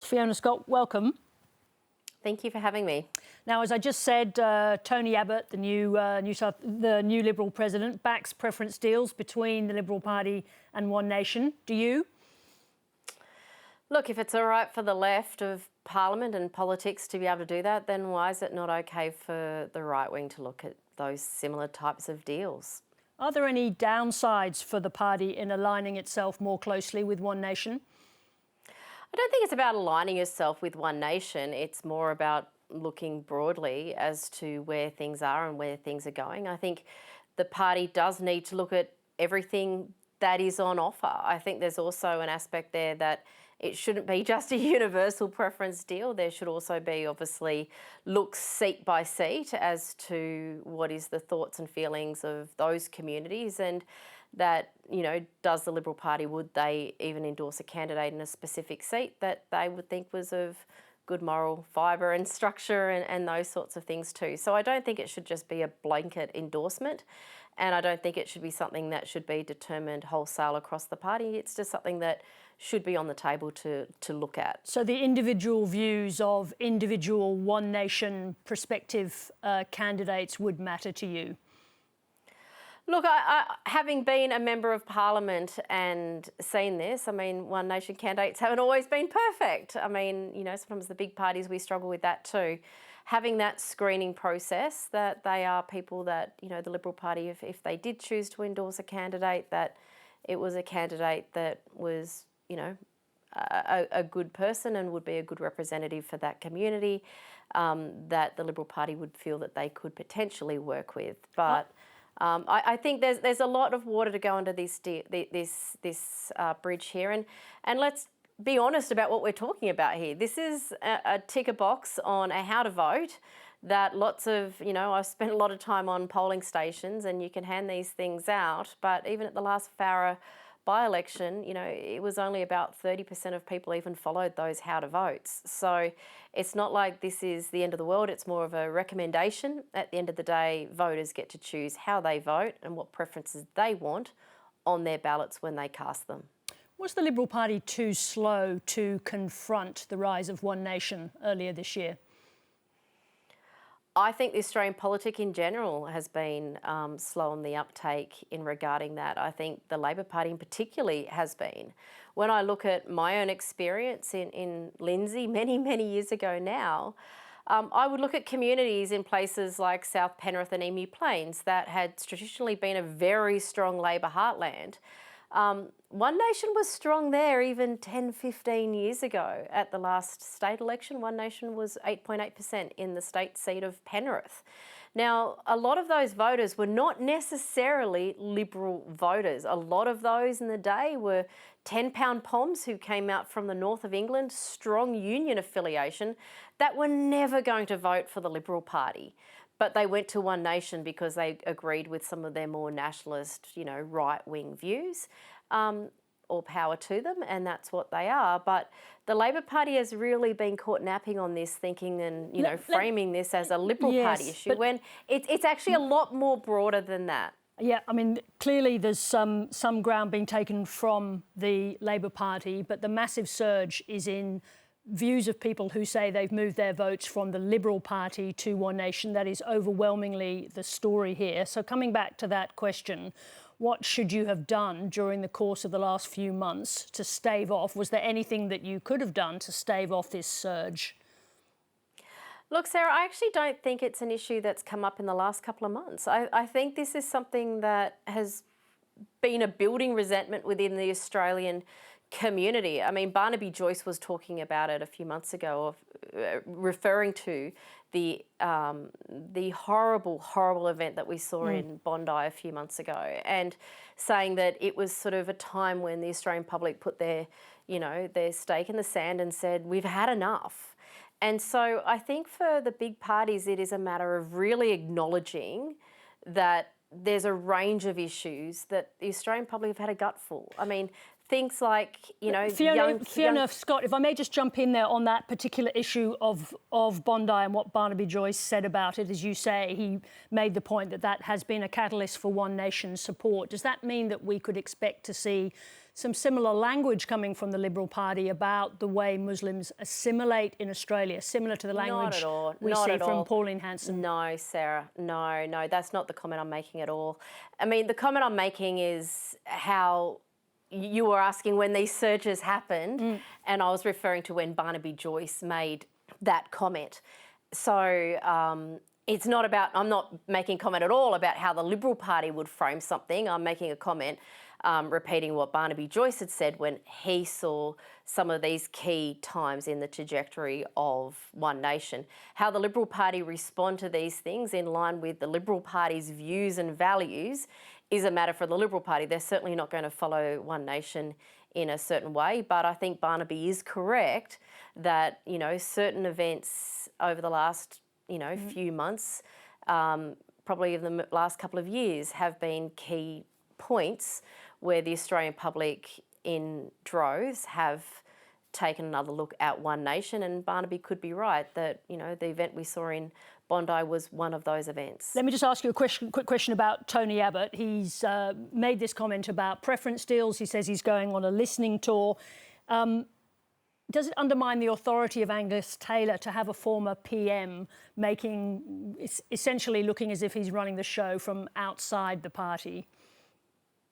Fiona Scott, welcome. Thank you for having me. Now, as I just said, Tony Abbott, the new Liberal president, backs preference deals between the Liberal Party and One Nation. Do you? Look, if it's all right for the left of Parliament and politics to be able to do that, then why is it not okay for the right wing to look at those similar types of deals? Are there any downsides for the party in aligning itself more closely with One Nation? I don't think it's about aligning yourself with One Nation. It's more about looking broadly as to where things are and where things are going. I think the party does need to look at everything that is on offer. I think there's also an aspect there that it shouldn't be just a universal preference deal. There should also be, obviously, look seat by seat as to what is the thoughts and feelings of those communities, and that, does the Liberal Party, would they even endorse a candidate in a specific seat that they would think was of good moral fibre and structure and those sorts of things too. So I don't think it should just be a blanket endorsement, and I don't think it should be something that should be determined wholesale across the party. It's just something that should be on the table to look at. So the individual views of individual One Nation prospective candidates would matter to you? Look, I having been a member of Parliament and seen this, One Nation candidates haven't always been perfect. Sometimes the big parties, we struggle with that too. Having that screening process, that they are people that, the Liberal Party, if they did choose to endorse a candidate, that it was a candidate that was, a good person and would be a good representative for that community, that the Liberal Party would feel that they could potentially work with. But I think there's a lot of water to go under this bridge here, and let's be honest about what we're talking about here. This is a ticker box on a how to vote that lots of, I've spent a lot of time on polling stations, and you can hand these things out, but even at the last Farah by-election, it was only about 30% of people even followed those how to votes. So it's not like this is the end of the world. It's more of a recommendation. At the end of the day, voters get to choose how they vote and what preferences they want on their ballots when they cast them. Was the Liberal Party too slow to confront the rise of One Nation earlier this year? I think the Australian politic in general has been slow on the uptake in regarding that. I think the Labor Party in particularly has been. When I look at my own experience in Lindsay many, many years ago now, I would look at communities in places like South Penrith and Emu Plains that had traditionally been a very strong Labor heartland. One Nation was strong there even 10, 15 years ago. At the last state election, One Nation was 8.8% in the state seat of Penrith. Now, a lot of those voters were not necessarily Liberal voters. A lot of those in the day were 10-pound poms who came out from the north of England, strong union affiliation, that were never going to vote for the Liberal Party. But they went to One Nation because they agreed with some of their more nationalist, right-wing views. All power to them, and that's what they are. But the Labor Party has really been caught napping on this, thinking and, framing this as a Liberal Party issue, when it's actually a lot more broader than that. Yeah, clearly there's some ground being taken from the Labor Party, but the massive surge is in views of people who say they've moved their votes from the Liberal Party to One Nation. That is overwhelmingly the story here. So coming back to that question, what should you have done during the course of the last few months to stave off? Was there anything that you could have done to stave off this surge? Look, Sarah, I actually don't think it's an issue that's come up in the last couple of months. I think this is something that has been a building resentment within the Australian community. Barnaby Joyce was talking about it a few months ago, referring to the horrible, horrible event that we saw in Bondi a few months ago, and saying that it was sort of a time when the Australian public put their stake in the sand and said, we've had enough. And so I think for the big parties, it is a matter of really acknowledging that there's a range of issues that the Australian public have had a gutful. Things like, Fiona Scott, if I may just jump in there on that particular issue of Bondi and what Barnaby Joyce said about it. As you say, he made the point that has been a catalyst for One Nation support. Does that mean that we could expect to see some similar language coming from the Liberal Party about the way Muslims assimilate in Australia, similar to the language Not at all. we Not see at from all. Pauline Hanson? No, Sarah. No, that's not the comment I'm making at all. I mean, the comment I'm making is how you were asking when these surges happened, and I was referring to when Barnaby Joyce made that comment. So it's not about, I'm not making comment at all about how the Liberal Party would frame something. I'm making a comment repeating what Barnaby Joyce had said when he saw some of these key times in the trajectory of One Nation. How the Liberal Party respond to these things in line with the Liberal Party's views and values is a matter for the Liberal Party. They're certainly not going to follow One Nation in a certain way, but I think Barnaby is correct that, you know, certain events over the last, you know, few months, probably in the last couple of years, have been key points where the Australian public in droves have taken another look at One Nation, and Barnaby could be right that, you know, the event we saw in Bondi was one of those events. Let me just ask you a quick question about Tony Abbott. He's made this comment about preference deals. He says he's going on a listening tour. Does it undermine the authority of Angus Taylor to have a former PM essentially looking as if he's running the show from outside the party?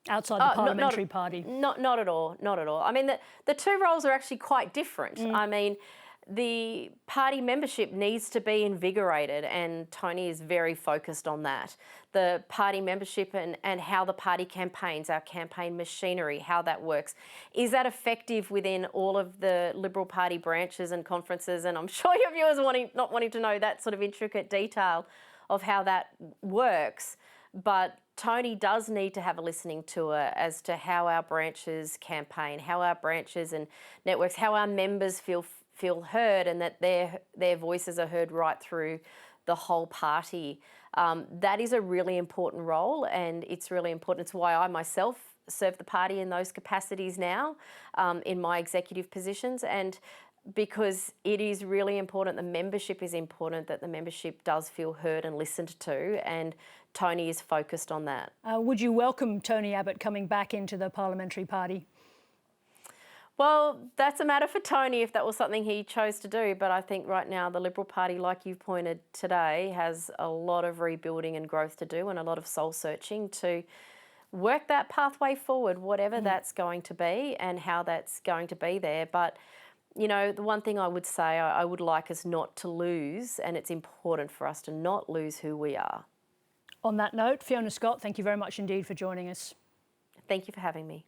Outside the parliamentary party? Not at all, not at all. I mean, the two roles are actually quite different. I mean, the party membership needs to be invigorated, and Tony is very focused on that. The party membership and how the party campaigns, our campaign machinery, how that works. Is that effective within all of the Liberal Party branches and conferences? And I'm sure your viewers not wanting to know that sort of intricate detail of how that works. But Tony does need to have a listening tour as to how our branches campaign, how our branches and networks, how our members feel heard, and that their voices are heard right through the whole party. That is a really important role, and it's really important. It's why I myself serve the party in those capacities now, in my executive positions, and because it is really important, the membership is important, that the membership does feel heard and listened to, and Tony is focused on that. Would you welcome Tony Abbott coming back into the parliamentary party? Well, that's a matter for Tony if that was something he chose to do, but I think right now the Liberal Party, like you've pointed today, has a lot of rebuilding and growth to do and a lot of soul searching to work that pathway forward, whatever that's going to be and how that's going to be there. But, you know, the one thing I would say I would like us not to lose, and it's important for us to not lose who we are. On that note, Fiona Scott, thank you very much indeed for joining us. Thank you for having me.